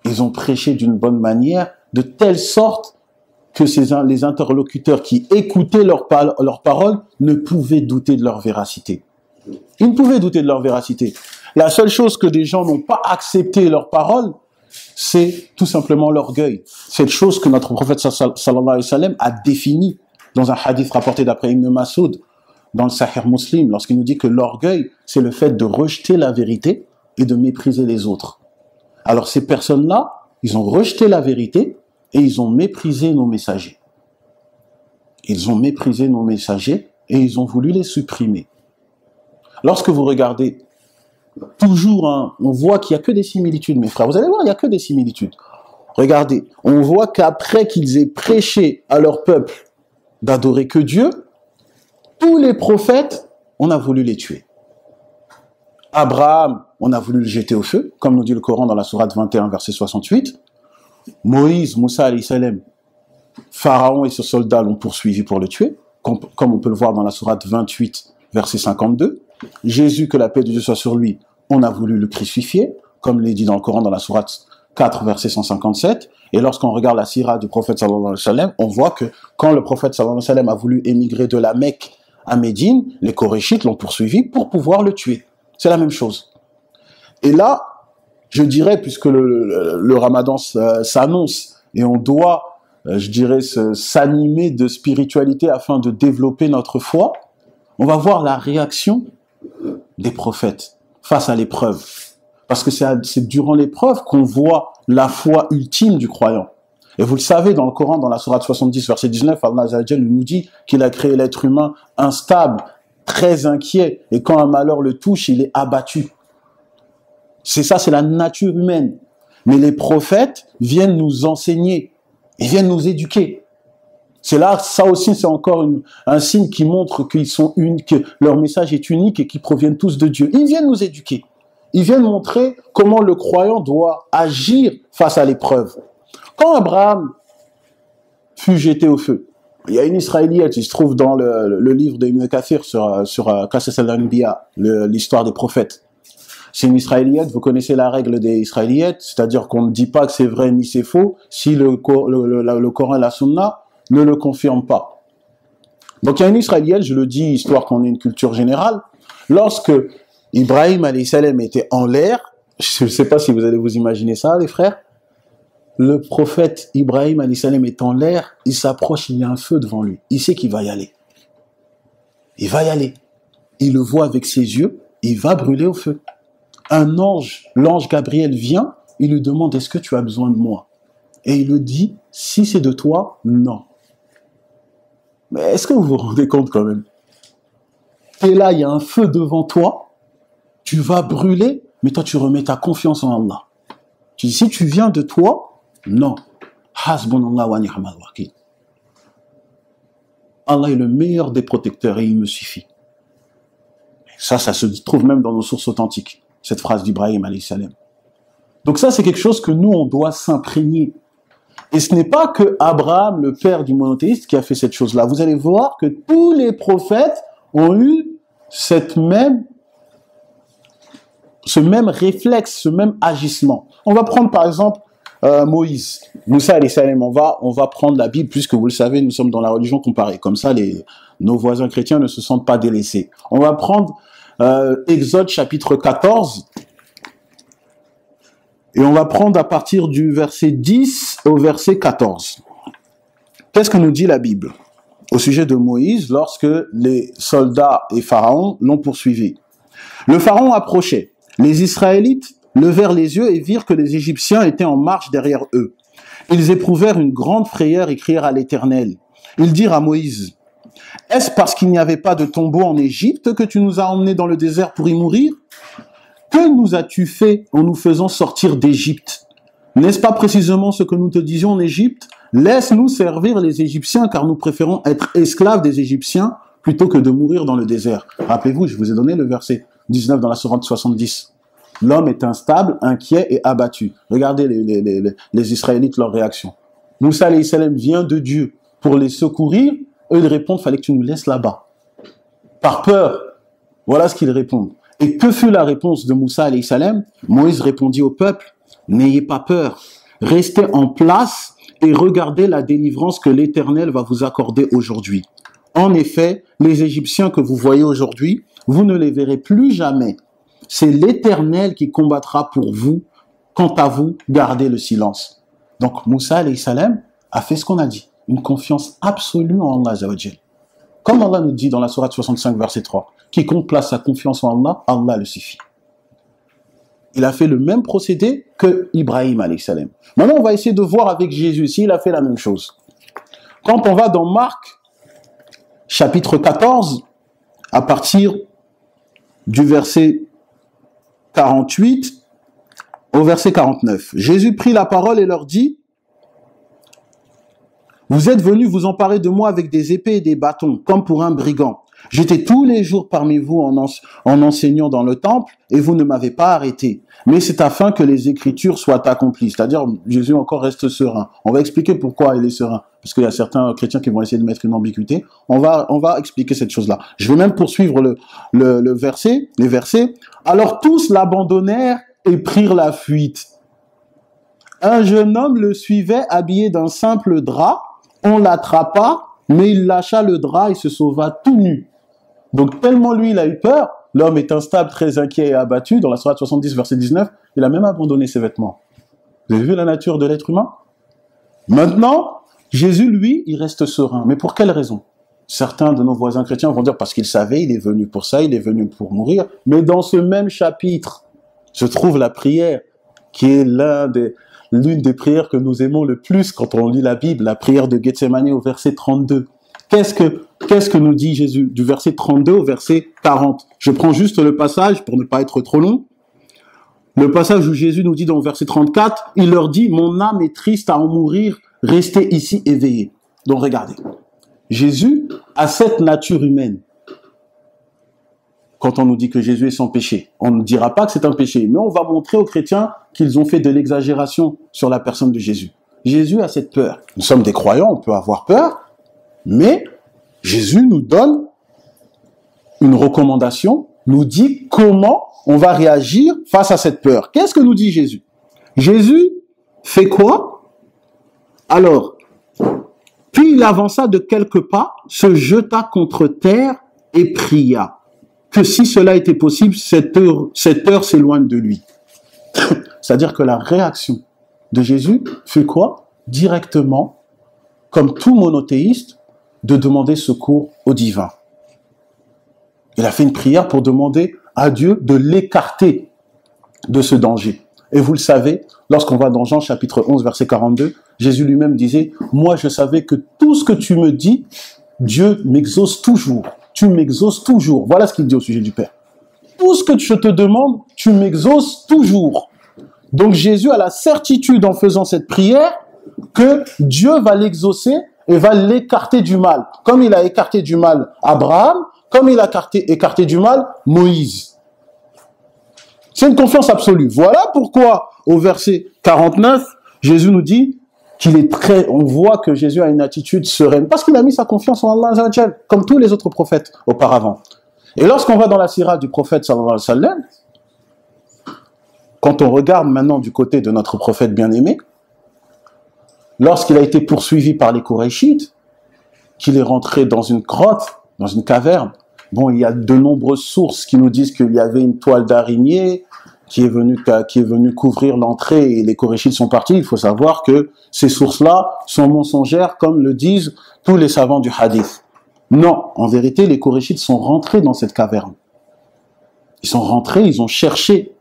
Ils ont prêché d'une bonne manière, de telle sorte que les interlocuteurs qui écoutaient leurs paroles ne pouvaient douter de leur véracité. Ils ne pouvaient douter de leur véracité. La seule chose que des gens n'ont pas accepté leurs paroles, c'est tout simplement l'orgueil. Cette chose que notre prophète sallallahu alayhi wa sallam a définie dans un hadith rapporté d'après Ibn Mas'ud, dans le Sahih Muslim, lorsqu'il nous dit que l'orgueil, c'est le fait de rejeter la vérité et de mépriser les autres. Alors ces personnes-là, ils ont rejeté la vérité et ils ont méprisé nos messagers. Ils ont méprisé nos messagers et ils ont voulu les supprimer. Lorsque vous regardez, toujours, on voit qu'il n'y a que des similitudes, mes frères. Vous allez voir, il n'y a que des similitudes. Regardez, on voit qu'après qu'ils aient prêché à leur peuple d'adorer que Dieu, tous les prophètes, on a voulu les tuer. Abraham, on a voulu le jeter au feu, comme nous dit le Coran dans la sourate 21, verset 68. Moïse, Moussa, alayhi salam, Pharaon et ses soldats l'ont poursuivi pour le tuer, comme on peut le voir dans la sourate 28, verset 52. Jésus, que la paix de Dieu soit sur lui, on a voulu le crucifier, comme l'est dit dans le Coran dans la sourate 4, verset 157. Et lorsqu'on regarde la sira du prophète sallallahu alayhi wa sallam, on voit que quand le prophète sallallahu alayhi wa sallam a voulu émigrer de la Mecque à Médine, les Korachites l'ont poursuivi pour pouvoir le tuer. C'est la même chose. Et là, je dirais, puisque le Ramadan s'annonce, et on doit, je dirais, s'animer de spiritualité afin de développer notre foi, on va voir la réaction des prophètes face à l'épreuve. Parce que c'est durant l'épreuve qu'on voit la foi ultime du croyant. Et vous le savez, dans le Coran, dans la sourate 70, verset 19, Allah Azza wa Jalla nous dit qu'il a créé l'être humain instable, très inquiet, et quand un malheur le touche, il est abattu. C'est ça, c'est la nature humaine. Mais les prophètes viennent nous enseigner, ils viennent nous éduquer. C'est là, ça aussi, c'est encore un signe qui montre qu'ils sont uniques, que leur message est unique et qu'ils proviennent tous de Dieu. Ils viennent nous éduquer. Ils viennent montrer comment le croyant doit agir face à l'épreuve. Quand Abraham fut jeté au feu, il y a une Israéliette, il se trouve dans le livre d'Ibn Kathir sur Qasas al-Anbiya, l'histoire des prophètes. C'est une Israéliette, vous connaissez la règle des Israéliyettes, c'est-à-dire qu'on ne dit pas que c'est vrai ni c'est faux si le Coran et la Sunna ne le confirment pas. Donc il y a une Israéliette, je le dis histoire qu'on ait une culture générale, lorsque Ibrahim alayhi salam était en l'air, je ne sais pas si vous allez vous imaginer ça les frères, le prophète Ibrahim alayhi salam est en l'air, il s'approche, il y a un feu devant lui, il sait qu'il va y aller. Il va y aller. Il le voit avec ses yeux, il va brûler au feu. Un ange, l'ange Gabriel vient, il lui demande « Est-ce que tu as besoin de moi ?» Et il lui dit « Si c'est de toi, non. » Mais est-ce que vous vous rendez compte quand même? Et là, il y a un feu devant toi, tu vas brûler, mais toi tu remets ta confiance en Allah. Tu dis « Si tu viens de toi, non. » Hasbunallah wa ni'mal wakil. Allah est le meilleur des protecteurs et il me suffit. Ça se trouve même dans nos sources authentiques. Cette phrase d'Ibrahim alayhi salam. Donc ça, c'est quelque chose que nous, on doit s'imprégner. Et ce n'est pas que Abraham, le père du monothéiste, qui a fait cette chose-là. Vous allez voir que tous les prophètes ont eu ce même réflexe, ce même agissement. On va prendre par exemple Moïse, Moussa alayhi salam, on va prendre la Bible, puisque vous le savez, nous sommes dans la religion comparée. Comme ça, nos voisins chrétiens ne se sentent pas délaissés. On va prendre Exode chapitre 14, et on va prendre à partir du verset 10 au verset 14. Qu'est-ce que nous dit la Bible au sujet de Moïse lorsque les soldats et Pharaon l'ont poursuivi? Le Pharaon approchait. Les Israélites levèrent les yeux et virent que les Égyptiens étaient en marche derrière eux. Ils éprouvèrent une grande frayeur et crièrent à l'Éternel. Ils dirent à Moïse, « Est-ce parce qu'il n'y avait pas de tombeau en Égypte que tu nous as emmenés dans le désert pour y mourir? Que nous as-tu fait en nous faisant sortir d'Égypte? N'est-ce pas précisément ce que nous te disions en Égypte? Laisse-nous servir les Égyptiens, car nous préférons être esclaves des Égyptiens plutôt que de mourir dans le désert. » Rappelez-vous, je vous ai donné le verset 19 dans la sourate 70. L'homme est instable, inquiet et abattu. Regardez les Israélites, leur réaction. Moussa alayhi salam vient de Dieu pour les secourir. Eux, ils répondent, fallait que tu nous laisses là-bas. Par peur. Voilà ce qu'ils répondent. Et que fut la réponse de Moussa alayhi salam? Moïse répondit au peuple, n'ayez pas peur. Restez en place et regardez la délivrance que l'Éternel va vous accorder aujourd'hui. En effet, les Égyptiens que vous voyez aujourd'hui, vous ne les verrez plus jamais. C'est l'Éternel qui combattra pour vous. Quant à vous, gardez le silence. Donc, Moussa alayhi salam a fait ce qu'on a dit. Une confiance absolue en Allah Azawajal. Comme Allah nous dit dans la sourate 65, verset 3, quiconque place sa confiance en Allah, Allah le suffit. Il a fait le même procédé que Ibrahim alayhi salam. Maintenant, on va essayer de voir avec Jésus s'il a fait la même chose. Quand on va dans Marc, chapitre 14, à partir du verset 48 au verset 49. Jésus prit la parole et leur dit, « Vous êtes venus vous emparer de moi avec des épées et des bâtons, comme pour un brigand. J'étais tous les jours parmi vous en enseignant dans le temple, et vous ne m'avez pas arrêté. Mais c'est afin que les Écritures soient accomplies. » C'est-à-dire, Jésus encore reste serein. On va expliquer pourquoi il est serein. Parce qu'il y a certains chrétiens qui vont essayer de mettre une ambiguïté. On va expliquer cette chose-là. Je vais même poursuivre les versets. « Alors tous l'abandonnèrent et prirent la fuite. Un jeune homme le suivait habillé d'un simple drap. On l'attrapa, mais il lâcha le drap et se sauva tout nu. » Donc tellement lui, il a eu peur, l'homme est instable, très inquiet et abattu. Dans la sourate 70, verset 19, il a même abandonné ses vêtements. Vous avez vu la nature de l'être humain? Maintenant, Jésus, lui, il reste serein. Mais pour quelle raison? Certains de nos voisins chrétiens vont dire parce qu'il savait, il est venu pour ça, il est venu pour mourir. Mais dans ce même chapitre, se trouve la prière, qui est l'une des prières que nous aimons le plus quand on lit la Bible, la prière de Gethsemane au verset 32. Qu'est-ce que nous dit Jésus du verset 32 au verset 40? Je prends juste le passage pour ne pas être trop long. Le passage où Jésus nous dit dans le verset 34, il leur dit, « Mon âme est triste à en mourir, restez ici éveillés. » Donc regardez, Jésus a cette nature humaine. Quand on nous dit que Jésus est sans péché, on ne dira pas que c'est un péché, mais on va montrer aux chrétiens qu'ils ont fait de l'exagération sur la personne de Jésus. Jésus a cette peur. Nous sommes des croyants, on peut avoir peur, mais Jésus nous donne une recommandation, nous dit comment on va réagir face à cette peur. Qu'est-ce que nous dit Jésus? Jésus fait quoi? Alors, puis il avança de quelques pas, se jeta contre terre et pria que si cela était possible, cette heure s'éloigne de lui. C'est-à-dire que la réaction de Jésus fait quoi? Directement, comme tout monothéiste, de demander secours au divin. Il a fait une prière pour demander à Dieu de l'écarter de ce danger. Et vous le savez, lorsqu'on va dans Jean chapitre 11, verset 42, Jésus lui-même disait, « Moi, je savais que tout ce que tu me dis, Dieu m'exauce toujours. Tu m'exauces toujours. » Voilà ce qu'il dit au sujet du Père. Tout ce que je te demande, tu m'exauces toujours. Donc Jésus a la certitude en faisant cette prière que Dieu va l'exaucer et va l'écarter du mal. Comme il a écarté du mal Abraham, comme il a écarté du mal Moïse. C'est une confiance absolue. Voilà pourquoi, au verset 49, Jésus nous dit qu'il est on voit que Jésus a une attitude sereine, parce qu'il a mis sa confiance en Allah, comme tous les autres prophètes auparavant. Et lorsqu'on va dans la sira du prophète sallallahu alayhi wa sallam, quand on regarde maintenant du côté de notre prophète bien-aimé, lorsqu'il a été poursuivi par les Qurayshites, qu'il est rentré dans une grotte, dans une caverne, bon, il y a de nombreuses sources qui nous disent qu'il y avait une toile d'araignée qui est venue couvrir l'entrée et les Qurayshites sont partis. Il faut savoir que ces sources-là sont mensongères, comme le disent tous les savants du hadith. Non, en vérité, les Qurayshites sont rentrés dans cette caverne. Ils sont rentrés, ils ont cherché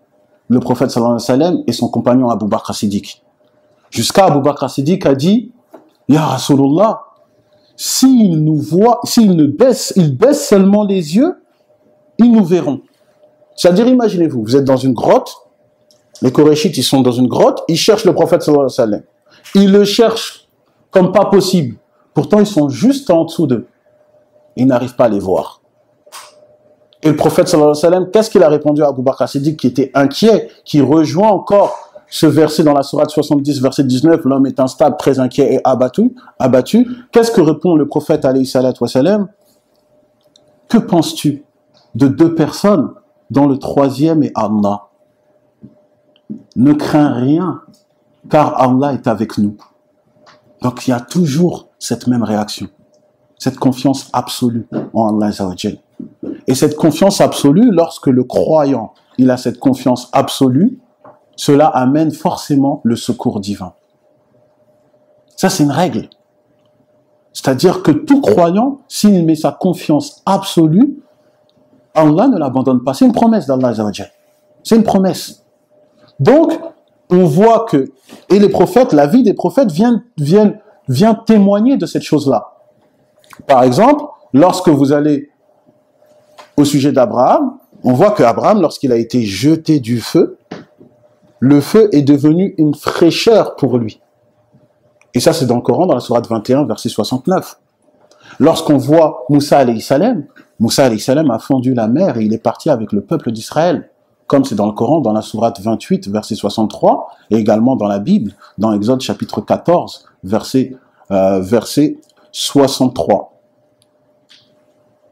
le prophète sallallahu alayhi wa sallam et son compagnon Abu Bakr as-Siddiq. Jusqu'à Abu Bakr as-Siddiq a dit, Ya Rasulullah, s'ils nous voient, ils baissent seulement les yeux, ils nous verront. C'est-à-dire, imaginez-vous, vous êtes dans une grotte, les Qurayshites, ils sont dans une grotte, ils cherchent le prophète sallallahu alayhi wa sallam. Ils le cherchent comme pas possible. Pourtant, ils sont juste en dessous d'eux. Ils n'arrivent pas à les voir. Et le prophète sallallahu alayhi wa sallam, qu'est-ce qu'il a répondu à Abu Bakr as-Siddiq qui était inquiet, qui rejoint encore ce verset dans la sourate 70, verset 19, l'homme est instable, très inquiet et abattu. Qu'est-ce que répond le prophète alayhi salatu wa sallam? Que penses-tu de deux personnes dont le troisième est Allah? Ne crains rien, car Allah est avec nous. Donc il y a toujours cette même réaction, cette confiance absolue en Allah Azza wa Jal. Et cette confiance absolue, lorsque le croyant, il a cette confiance absolue, cela amène forcément le secours divin. Ça, c'est une règle. C'est-à-dire que tout croyant, s'il met sa confiance absolue, Allah ne l'abandonne pas. C'est une promesse d'Allah Azza wa Jal. C'est une promesse. Donc, on voit que, et les prophètes, la vie des prophètes vient témoigner de cette chose-là. Par exemple, lorsque vous allez au sujet d'Abraham, on voit qu'Abraham, lorsqu'il a été jeté du feu, le feu est devenu une fraîcheur pour lui. Et ça, c'est dans le Coran, dans la sourate 21, verset 69. Lorsqu'on voit Moussa alayhi salam a fondu la mer et il est parti avec le peuple d'Israël. Comme c'est dans le Coran, dans la sourate 28, verset 63, et également dans la Bible, dans Exode chapitre 14, verset 63.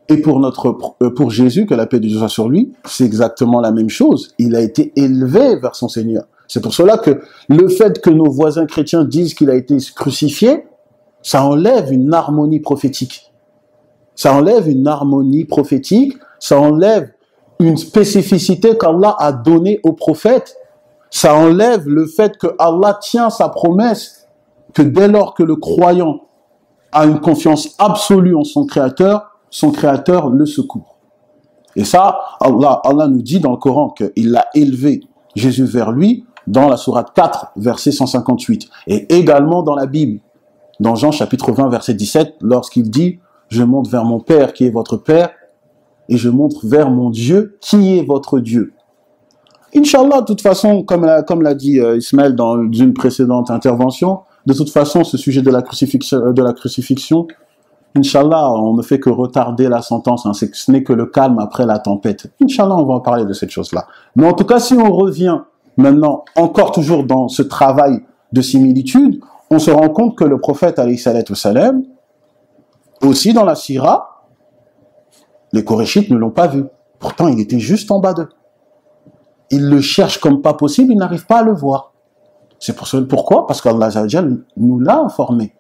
Et pour Jésus, que la paix de Dieu soit sur lui, c'est exactement la même chose. Il a été élevé vers son Seigneur. C'est pour cela que le fait que nos voisins chrétiens disent qu'il a été crucifié, ça enlève une harmonie prophétique. Ça enlève une harmonie prophétique, ça enlève une spécificité qu'Allah a donnée au prophète. Ça enlève le fait que Allah tient sa promesse, que dès lors que le croyant a une confiance absolue en son Créateur le secourt. Et ça, Allah nous dit dans le Coran qu'il a élevé Jésus vers lui dans la sourate 4, verset 158. Et également dans la Bible, dans Jean chapitre 20, verset 17, lorsqu'il dit « Je monte vers mon Père qui est votre Père, et je monte vers mon Dieu qui est votre Dieu. » Inch'Allah, de toute façon, comme l'a dit Ismaël dans une précédente intervention, de toute façon, ce sujet de la crucifixion, Inch'Allah, on ne fait que retarder la sentence, hein, ce n'est que le calme après la tempête. Inch'Allah, on va en parler de cette chose-là. Mais en tout cas, si on revient maintenant, encore toujours dans ce travail de similitude, on se rend compte que le prophète, alayhi salatu wassalam, aussi dans la Sira, les Qurayshites ne l'ont pas vu. Pourtant, il était juste en bas d'eux. Ils le cherchent comme pas possible, ils n'arrivent pas à le voir. C'est pourquoi? Parce qu'Allah Azza wa Jal nous l'a informé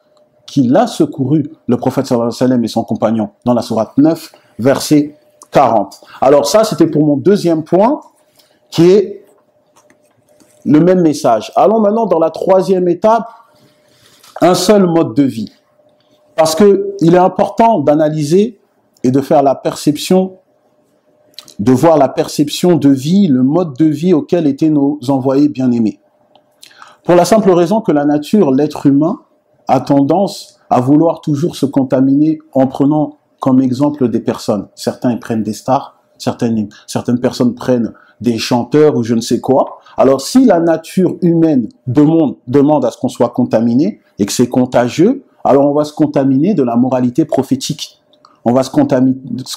qu'il a secouru le prophète sallallahu alayhi wa sallam et son compagnon dans la sourate 9, verset 40. Alors ça, c'était pour mon deuxième point, qui est le même message. Allons maintenant dans la troisième étape, un seul mode de vie. Parce que il est important d'analyser et de faire la perception, de voir la perception de vie, le mode de vie auquel étaient nos envoyés bien-aimés. Pour la simple raison que la nature, l'être humain, a tendance à vouloir toujours se contaminer en prenant comme exemple des personnes. Certains ils prennent des stars, certaines personnes prennent des chanteurs ou je ne sais quoi. Alors si la nature humaine demande à ce qu'on soit contaminé et que c'est contagieux, alors on va se contaminer de la moralité prophétique. On va se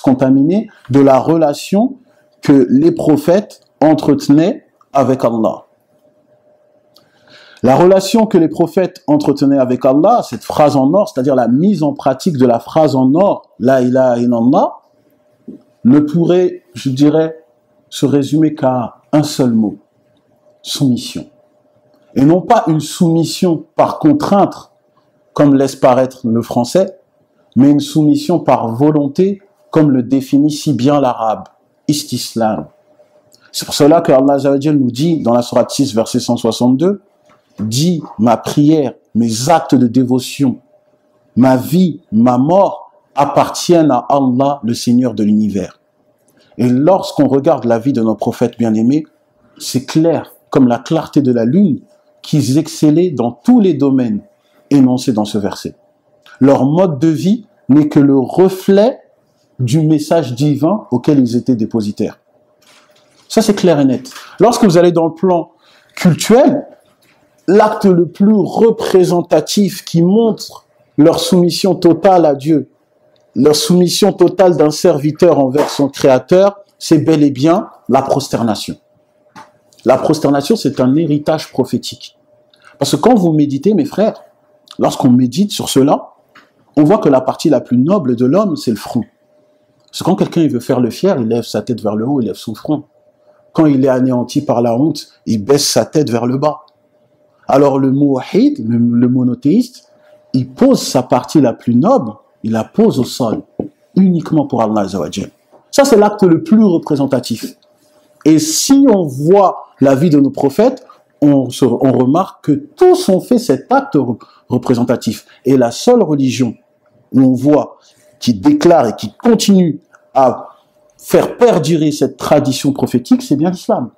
contaminer de la relation que les prophètes entretenaient avec Allah. La relation que les prophètes entretenaient avec Allah, cette phrase en or, c'est-à-dire la mise en pratique de la phrase en or, la ilaha illallah, ne pourrait, je dirais, se résumer qu'à un seul mot, soumission. Et non pas une soumission par contrainte, comme laisse paraître le français, mais une soumission par volonté, comme le définit si bien l'arabe, istislam. C'est pour cela que Allah Azza wa Jal nous dit, dans la sourate 6, verset 162, dit ma prière, mes actes de dévotion, ma vie, ma mort appartiennent à Allah, le Seigneur de l'univers. Et lorsqu'on regarde la vie de nos prophètes bien-aimés, c'est clair, comme la clarté de la lune, qu'ils excellaient dans tous les domaines énoncés dans ce verset. Leur mode de vie n'est que le reflet du message divin auquel ils étaient dépositaires. Ça, c'est clair et net. Lorsque vous allez dans le plan cultuel, l'acte le plus représentatif qui montre leur soumission totale à Dieu, leur soumission totale d'un serviteur envers son Créateur, c'est bel et bien la prosternation. La prosternation, c'est un héritage prophétique. Parce que quand vous méditez, mes frères, lorsqu'on médite sur cela, on voit que la partie la plus noble de l'homme, c'est le front. Parce que quand quelqu'un veut faire le fier, il lève sa tête vers le haut, il lève son front. Quand il est anéanti par la honte, il baisse sa tête vers le bas. Alors le muwahhid, le monothéiste, il pose sa partie la plus noble, il la pose au sol, uniquement pour Allah Azza wa Jal. Ça, c'est l'acte le plus représentatif. Et si on voit la vie de nos prophètes, on remarque que tous ont fait cet acte représentatif. Et la seule religion où on voit qui déclare et qui continue à faire perdurer cette tradition prophétique, c'est bien l'islam.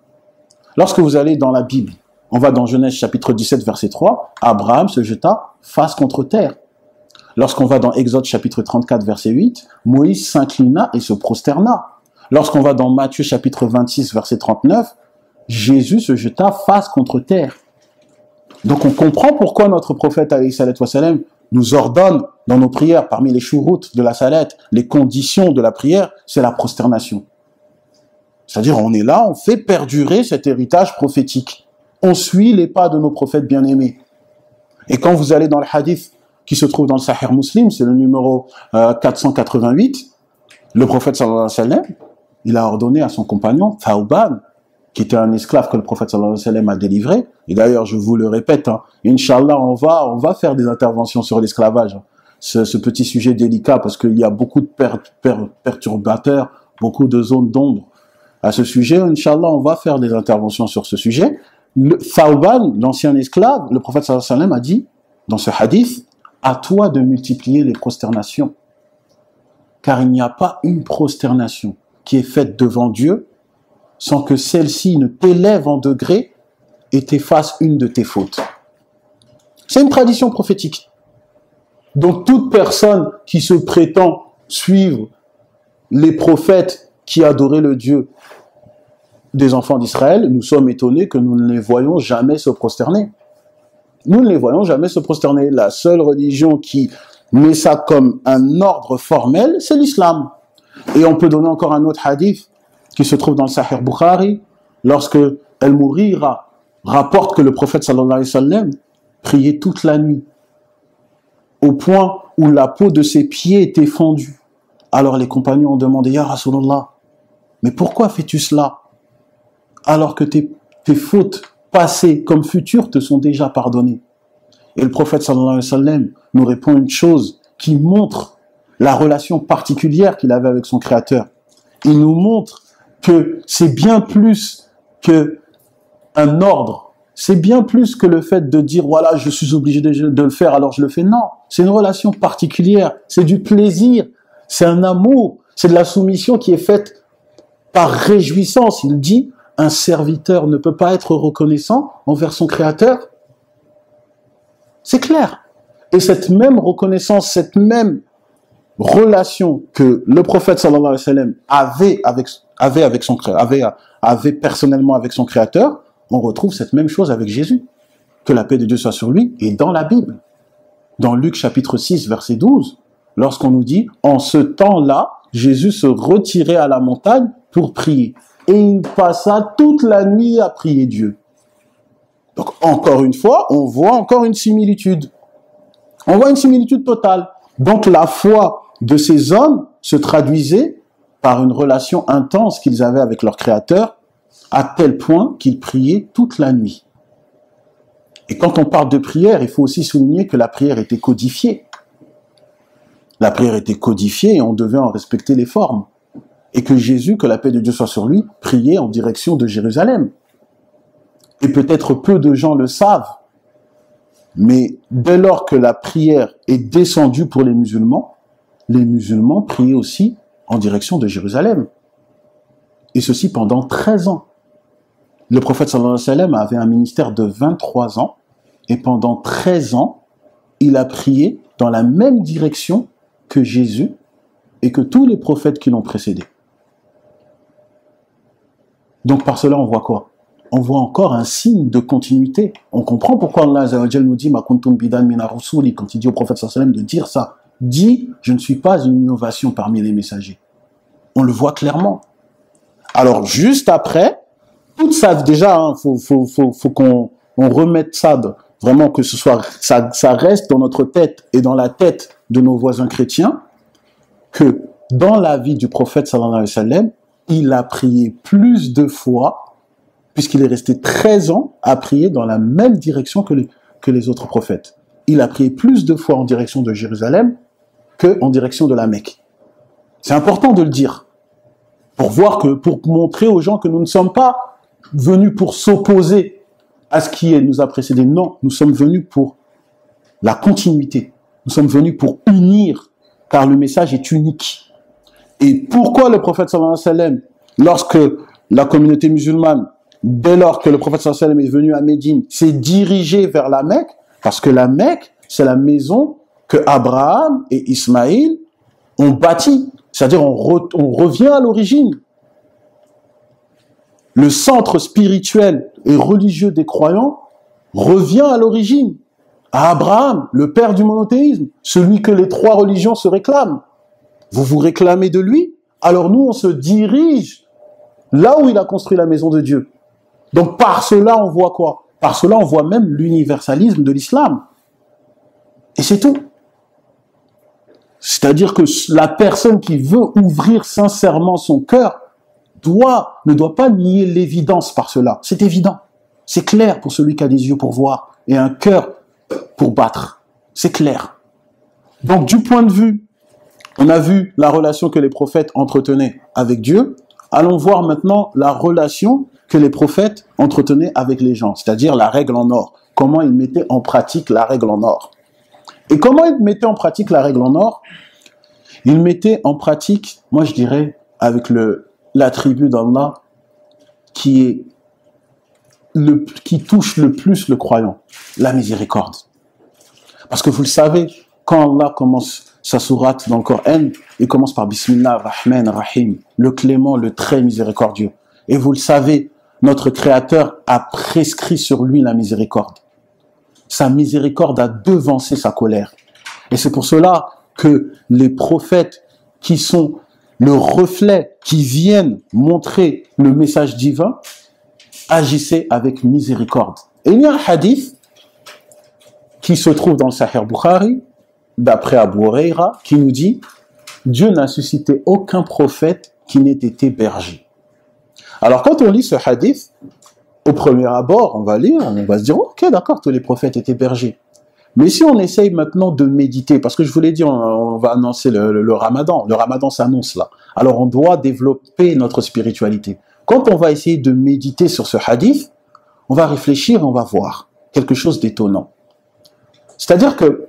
Lorsque vous allez dans la Bible, on va dans Genèse chapitre 17, verset 3, Abraham se jeta face contre terre. Lorsqu'on va dans Exode chapitre 34, verset 8, Moïse s'inclina et se prosterna. Lorsqu'on va dans Matthieu chapitre 26, verset 39, Jésus se jeta face contre terre. Donc on comprend pourquoi notre prophète alayhi salatu wassalam nous ordonne dans nos prières, parmi les chouroutes de la salette, les conditions de la prière, c'est la prosternation. C'est-à-dire on est là, on fait perdurer cet héritage prophétique. On suit les pas de nos prophètes bien-aimés. Et quand vous allez dans le hadith qui se trouve dans le Sahih Muslim, c'est le numéro 488, le prophète sallallahu alayhi wa sallam, il a ordonné à son compagnon, Thawban, qui était un esclave que le prophète sallallahu alayhi wa sallam a délivré, et d'ailleurs je vous le répète, Inch'Allah, on va faire des interventions sur l'esclavage, ce petit sujet délicat, parce qu'il y a beaucoup de perturbateurs, beaucoup de zones d'ombre à ce sujet. Inch'Allah, on va faire des interventions sur ce sujet. Thawban, l'ancien esclave, le prophète sallallahu alayhi wa sallam a dit, dans ce hadith, à toi de multiplier les prosternations, car il n'y a pas une prosternation qui est faite devant Dieu sans que celle-ci ne t'élève en degré et t'efface une de tes fautes. C'est une tradition prophétique. Donc toute personne qui se prétend suivre les prophètes qui adoraient le Dieu des enfants d'Israël, nous sommes étonnés que nous ne les voyons jamais se prosterner. Nous ne les voyons jamais se prosterner. La seule religion qui met ça comme un ordre formel, c'est l'islam. Et on peut donner encore un autre hadith qui se trouve dans le Sahih Bukhari, lorsque Al-Mughira rapporte que le prophète sallallahu alayhi wa sallam priait toute la nuit, au point où la peau de ses pieds était fendue. Alors les compagnons ont demandé, Ya Rasulallah, mais pourquoi fais-tu cela alors que tes fautes passées comme futures te sont déjà pardonnées? Et le prophète sallallahu alayhi wa sallam nous répond une chose qui montre la relation particulière qu'il avait avec son Créateur. Il nous montre que c'est bien plus qu'un ordre, c'est bien plus que le fait de dire voilà, je suis obligé de le faire, alors je le fais. Non, c'est une relation particulière, c'est du plaisir, c'est un amour, c'est de la soumission qui est faite par réjouissance. Il dit, un serviteur ne peut pas être reconnaissant envers son Créateur. C'est clair. Et cette même reconnaissance, cette même relation que le prophète sallallahu alayhi wa sallam avait personnellement avec son Créateur, on retrouve cette même chose avec Jésus. Que la paix de Dieu soit sur lui, et dans la Bible. Dans Luc chapitre 6, verset 12, lorsqu'on nous dit, en ce temps-là, Jésus se retirait à la montagne pour prier. Et il passa toute la nuit à prier Dieu. Donc, encore une fois, on voit encore une similitude. On voit une similitude totale. Donc, la foi de ces hommes se traduisait par une relation intense qu'ils avaient avec leur Créateur, à tel point qu'ils priaient toute la nuit. Et quand on parle de prière, il faut aussi souligner que la prière était codifiée. La prière était codifiée et on devait en respecter les formes. Et que Jésus, que la paix de Dieu soit sur lui, priait en direction de Jérusalem. Et peut-être peu de gens le savent, mais dès lors que la prière est descendue pour les musulmans priaient aussi en direction de Jérusalem. Et ceci pendant 13 ans. Le prophète sallallahu alayhi wa sallam avait un ministère de 23 ans, et pendant 13 ans, il a prié dans la même direction que Jésus et que tous les prophètes qui l'ont précédé. Donc par cela, on voit quoi? On voit encore un signe de continuité. On comprend pourquoi Allah Azza wa Jal nous dit « Ma kuntum bidan mina rusuli » quand il dit au prophète sallallahu alayhi wa sallam de dire ça. Dit « Je ne suis pas une innovation parmi les messagers ». On le voit clairement. Alors juste après, tout ça déjà, faut qu'on remette ça, vraiment que ce soit, ça reste dans notre tête et dans la tête de nos voisins chrétiens, que dans la vie du prophète sallallahu alayhi wa sallam, il a prié plus de fois, puisqu'il est resté 13 ans à prier dans la même direction que les autres prophètes. Il a prié plus de fois en direction de Jérusalem qu'en direction de la Mecque. C'est important de le dire, pour montrer aux gens que nous ne sommes pas venus pour s'opposer à ce qui nous a précédé. Non, nous sommes venus pour la continuité. Nous sommes venus pour unir, car le message est unique. Et pourquoi le prophète sallallahu alayhi wa sallam, lorsque la communauté musulmane, dès lors que le prophète sallallahu alayhi wa sallam est venu à Médine, s'est dirigé vers la Mecque? Parce que la Mecque, c'est la maison que Abraham et Ismaïl ont bâtie. C'est-à-dire, on revient à l'origine. Le centre spirituel et religieux des croyants revient à l'origine, à Abraham, le père du monothéisme, celui que les trois religions se réclament. Vous vous réclamez de lui, alors nous, on se dirige là où il a construit la maison de Dieu. Donc par cela, on voit quoi? Par cela, on voit même l'universalisme de l'islam. Et c'est tout. C'est-à-dire que la personne qui veut ouvrir sincèrement son cœur ne doit pas nier l'évidence par cela. C'est évident. C'est clair pour celui qui a des yeux pour voir et un cœur pour battre. C'est clair. Donc, du point de vue, on a vu la relation que les prophètes entretenaient avec Dieu. Allons voir maintenant la relation que les prophètes entretenaient avec les gens, c'est-à-dire la règle en or. Comment ils mettaient en pratique la règle en or. Et comment ils mettaient en pratique la règle en or? Ils mettaient en pratique, moi je dirais, avec l'attribut d'Allah qui touche le plus le croyant, la miséricorde. Parce que vous le savez, quand Allah commence sa sourate dans le Coran, il commence par Bismillah ar-Rahman ar-Rahim, le clément, le très miséricordieux. Et vous le savez, notre Créateur a prescrit sur lui la miséricorde. Sa miséricorde a devancé sa colère. Et c'est pour cela que les prophètes qui sont le reflet, qui viennent montrer le message divin, agissaient avec miséricorde. Et il y a un hadith qui se trouve dans le Sahih Bukhari, d'après Abu Huraira, qui nous dit « Dieu n'a suscité aucun prophète qui n'ait été berger ». Alors quand on lit ce hadith, au premier abord, on va lire, on va se dire « Ok, d'accord, tous les prophètes étaient bergers ». Mais si on essaye maintenant de méditer, parce que je vous l'ai dit, on va annoncer le ramadan s'annonce là. Alors on doit développer notre spiritualité. Quand on va essayer de méditer sur ce hadith, on va réfléchir, on va voir quelque chose d'étonnant. C'est-à-dire que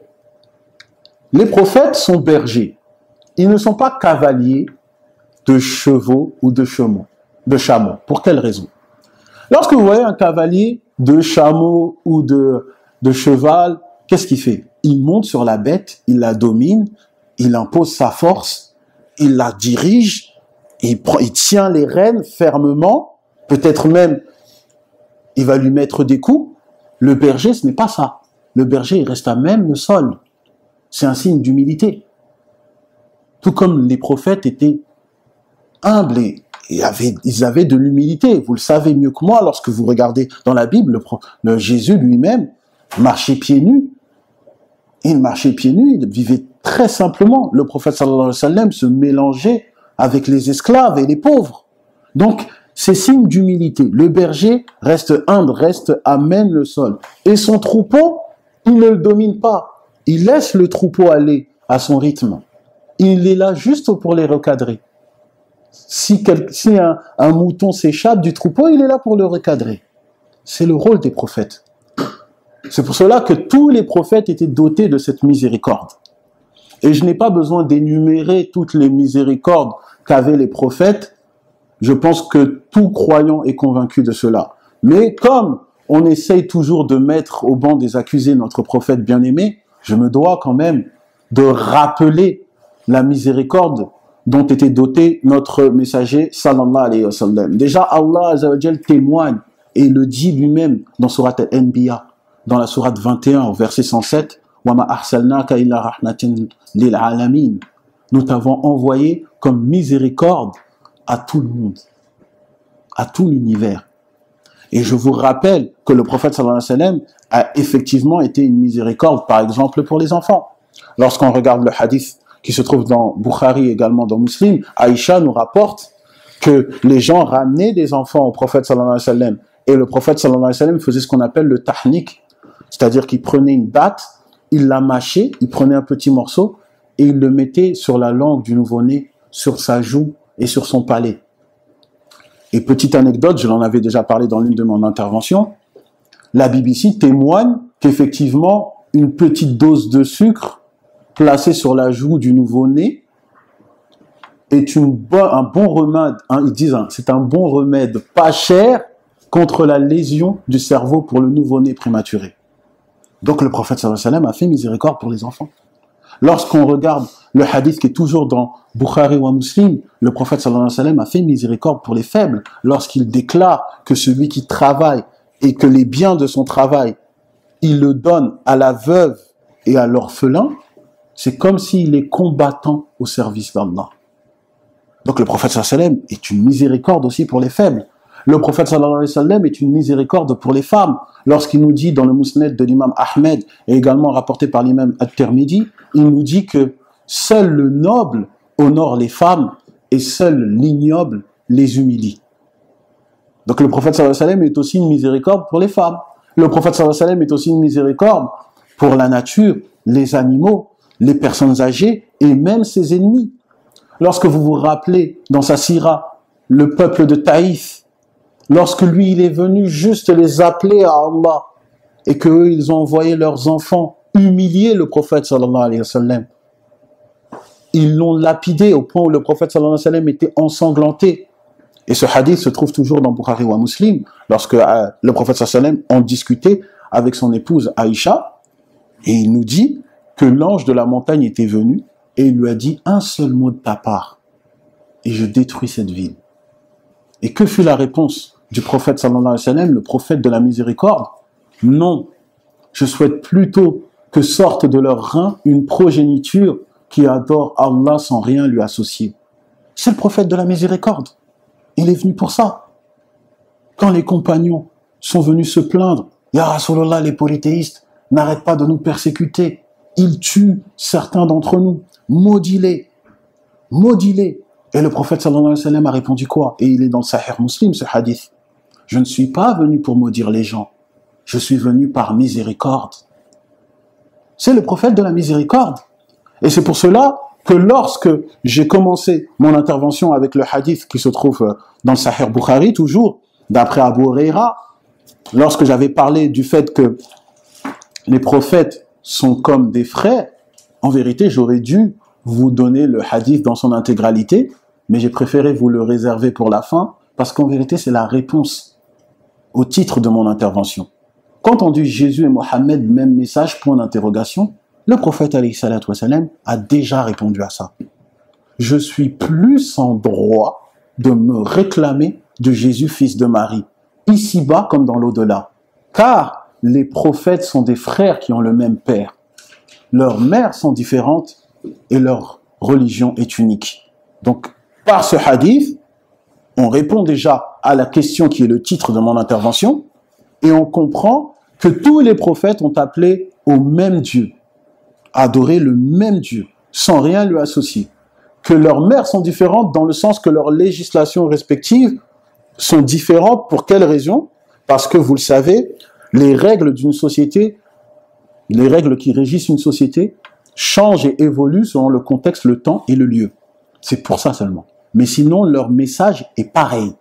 les prophètes sont bergers. Ils ne sont pas cavaliers de chevaux ou de chameaux. Pour quelle raison? Lorsque vous voyez un cavalier de chameau ou de cheval, qu'est-ce qu'il fait? Il monte sur la bête, il la domine, il impose sa force, il la dirige, il tient les rênes fermement, peut-être même il va lui mettre des coups. Le berger, ce n'est pas ça. Le berger, il reste à même le sol. C'est un signe d'humilité. Tout comme les prophètes étaient humbles et ils avaient de l'humilité. Vous le savez mieux que moi, lorsque vous regardez dans la Bible, Jésus lui-même marchait pieds nus. Il marchait pieds nus, il vivait très simplement. Le prophète sallallahu alayhi wa sallam se mélangeait avec les esclaves et les pauvres. Donc, C'est signe d'humilité. Le berger reste humble, reste amène le sol. Et son troupeau, il ne le domine pas. Il laisse le troupeau aller à son rythme. Il est là juste pour les recadrer. Si un mouton s'échappe du troupeau, il est là pour le recadrer. C'est le rôle des prophètes. C'est pour cela que tous les prophètes étaient dotés de cette miséricorde. Et je n'ai pas besoin d'énumérer toutes les miséricordes qu'avaient les prophètes. Je pense que tout croyant est convaincu de cela. Mais comme on essaye toujours de mettre au banc des accusés notre prophète bien-aimé, je me dois quand même de rappeler la miséricorde dont était doté notre messager sallallahu alayhi wa sallam. Déjà, Allah azza wa jal témoigne et le dit lui-même dans surat Al-Anbiya, dans la sourate 21, au verset 107, wa ma arsalnaka illa rahmatan lil alamin. Nous t'avons envoyé comme miséricorde à tout le monde, à tout l'univers. Et je vous rappelle que le prophète sallallahu alayhi wa sallam a effectivement été une miséricorde, par exemple, pour les enfants. Lorsqu'on regarde le hadith qui se trouve dans Bukhari, également dans Muslim, Aïcha nous rapporte que les gens ramenaient des enfants au prophète sallallahu alayhi wa sallam, et le prophète sallallahu alayhi wa sallam faisait ce qu'on appelle le tahnik, c'est-à-dire qu'il prenait une batte, il la mâchait, il prenait un petit morceau, et il le mettait sur la langue du nouveau-né, sur sa joue et sur son palais. Et petite anecdote, je l'en avais déjà parlé dans l'une de mes interventions, la BBC témoigne qu'effectivement, une petite dose de sucre placée sur la joue du nouveau-né est un bon remède, ils disent, c'est un bon remède pas cher contre la lésion du cerveau pour le nouveau-né prématuré. Donc le prophète sallallahu alayhi wa sallam a fait miséricorde pour les enfants. Lorsqu'on regarde le hadith qui est toujours dans Bukhari ou Muslim, le prophète sallallahu alayhi wa sallam a fait miséricorde pour les faibles lorsqu'il déclare que celui qui travaille et que les biens de son travail, il le donne à la veuve et à l'orphelin, c'est comme s'il est combattant au service d'Allah. Donc le prophète sallallahu alayhi wa sallam est une miséricorde aussi pour les faibles. Le prophète sallallahu alayhi wa sallam est une miséricorde pour les femmes. Lorsqu'il nous dit dans le Musnad de l'imam Ahmed et également rapporté par l'imam At-Tirmidhi, il nous dit que seul le noble honore les femmes et seul l'ignoble les humilie. Donc le prophète sallallahu alayhi wa sallam est aussi une miséricorde pour les femmes. Le prophète sallallahu alayhi wa sallam est aussi une miséricorde pour la nature, les animaux, les personnes âgées et même ses ennemis. Lorsque vous vous rappelez dans sa sira, le peuple de Taïf, lorsque lui il est venu juste les appeler à Allah et qu'eux ils ont envoyé leurs enfants humilier le prophète sallallahu alayhi wa sallam, ils l'ont lapidé au point où le prophète sallallahu alayhi wa sallam était ensanglanté. Et ce hadith se trouve toujours dans Bukhari ou Muslim, lorsque le prophète sallallahu alayhi wa sallam en discutait avec son épouse Aïcha, et il nous dit que l'ange de la montagne était venu et il lui a dit un seul mot de ta part et je détruis cette ville. Et que fut la réponse du prophète sallallahu alayhi wa sallam, le prophète de la miséricorde? Non, je souhaite plutôt que sorte de leurs reins une progéniture qui adore Allah sans rien lui associer. C'est le prophète de la miséricorde. Il est venu pour ça. Quand les compagnons sont venus se plaindre, Ya Rasulallah, les polythéistes n'arrêtent pas de nous persécuter. Ils tuent certains d'entre nous. Maudis-les. Maudis-les. Et le prophète sallallahu alayhi wa sallam a répondu quoi? Et il est dans le Sahih Muslim, ce hadith. Je ne suis pas venu pour maudire les gens. Je suis venu par miséricorde. C'est le prophète de la miséricorde. Et c'est pour cela que lorsque j'ai commencé mon intervention avec le hadith qui se trouve dans le Sahih Bukhari, toujours, d'après Abu Huraira, lorsque j'avais parlé du fait que les prophètes sont comme des frères, en vérité, j'aurais dû vous donner le hadith dans son intégralité, mais j'ai préféré vous le réserver pour la fin, parce qu'en vérité, c'est la réponse au titre de mon intervention. Quand on dit Jésus et Mohammed, même message, point d'interrogation, le prophète alayhi salatu wa salam a déjà répondu à ça. Je suis plus en droit de me réclamer de Jésus, fils de Marie, ici-bas comme dans l'au-delà. Car les prophètes sont des frères qui ont le même père. Leurs mères sont différentes et leur religion est unique. Donc, par ce hadith, on répond déjà à la question qui est le titre de mon intervention et on comprend que tous les prophètes ont appelé au même Dieu, adorer le même Dieu, sans rien lui associer. Que leurs mères sont différentes dans le sens que leurs législations respectives sont différentes. Pour quelle raison? Parce que vous le savez, les règles d'une société, les règles qui régissent une société, changent et évoluent selon le contexte, le temps et le lieu. C'est pour ça seulement. Mais sinon, leur message est pareil.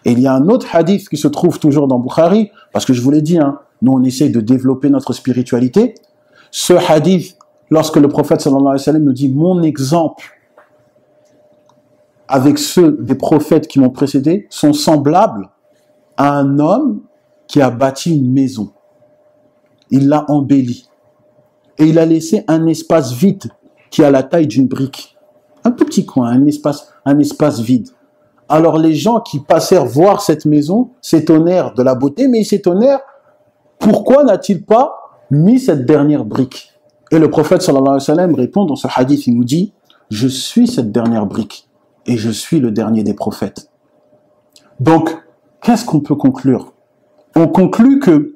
Et il y a un autre hadith qui se trouve toujours dans Bukhari, parce que je vous l'ai dit, hein, nous on essaye de développer notre spiritualité. Ce hadith, lorsque le prophète sallallahu alayhi wa sallam nous dit « Mon exemple avec ceux des prophètes qui m'ont précédé sont semblables à un homme qui a bâti une maison. Il l'a embellie. Et il a laissé un espace vide qui a la taille d'une brique. Un tout petit coin, un espace vide. Alors les gens qui passèrent voir cette maison s'étonnèrent de la beauté, mais ils s'étonnèrent, pourquoi n'a-t-il pas mis cette dernière brique? Et le prophète sallallahu alayhi wa sallam répond dans ce hadith, il nous dit, je suis cette dernière brique et je suis le dernier des prophètes. Donc, qu'est-ce qu'on peut conclure? On conclut que,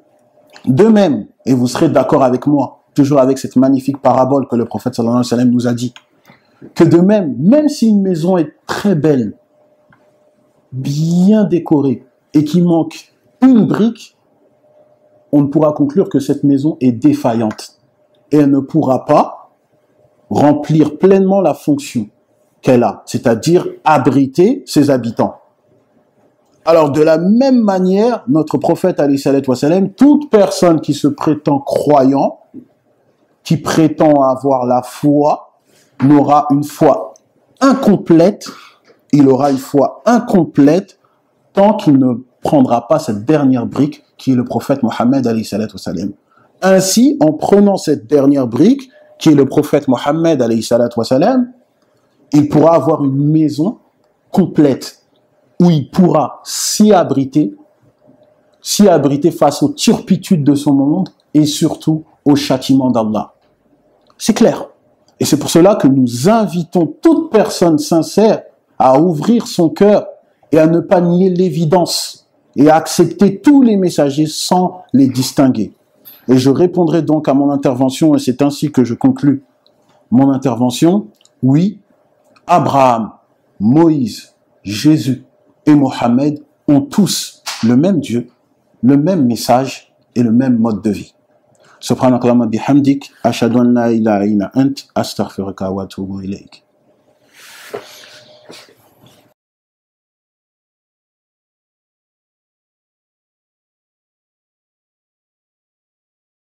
de même, et vous serez d'accord avec moi, toujours avec cette magnifique parabole que le prophète sallallahu alayhi wa sallam nous a dit, que de même, même si une maison est très belle, bien décorée, et qu'il manque une brique, on ne pourra conclure que cette maison est défaillante. Et elle ne pourra pas remplir pleinement la fonction qu'elle a, c'est-à-dire abriter ses habitants. Alors, de la même manière, notre prophète, alayhi salatu wa salam, toute personne qui se prétend croyant, qui prétend avoir la foi, n'aura une foi incomplète, il aura une foi incomplète tant qu'il ne prendra pas cette dernière brique qui est le prophète Mohammed alayhi salatu wa salam. Ainsi, en prenant cette dernière brique qui est le prophète Mohammed alayhi salatu wa salam, il pourra avoir une maison complète où il pourra s'y abriter face aux turpitudes de son monde et surtout au châtiment d'Allah. C'est clair. Et c'est pour cela que nous invitons toute personne sincère à ouvrir son cœur et à ne pas nier l'évidence et à accepter tous les messagers sans les distinguer. Et je répondrai donc à mon intervention, et c'est ainsi que je conclus mon intervention. Oui, Abraham, Moïse, Jésus et Mohammed ont tous le même Dieu, le même message et le même mode de vie. Subhanakallahumma bihamdik, ashhadu an la ilaha illa ant, astaghfiruka wa atubu ilayk.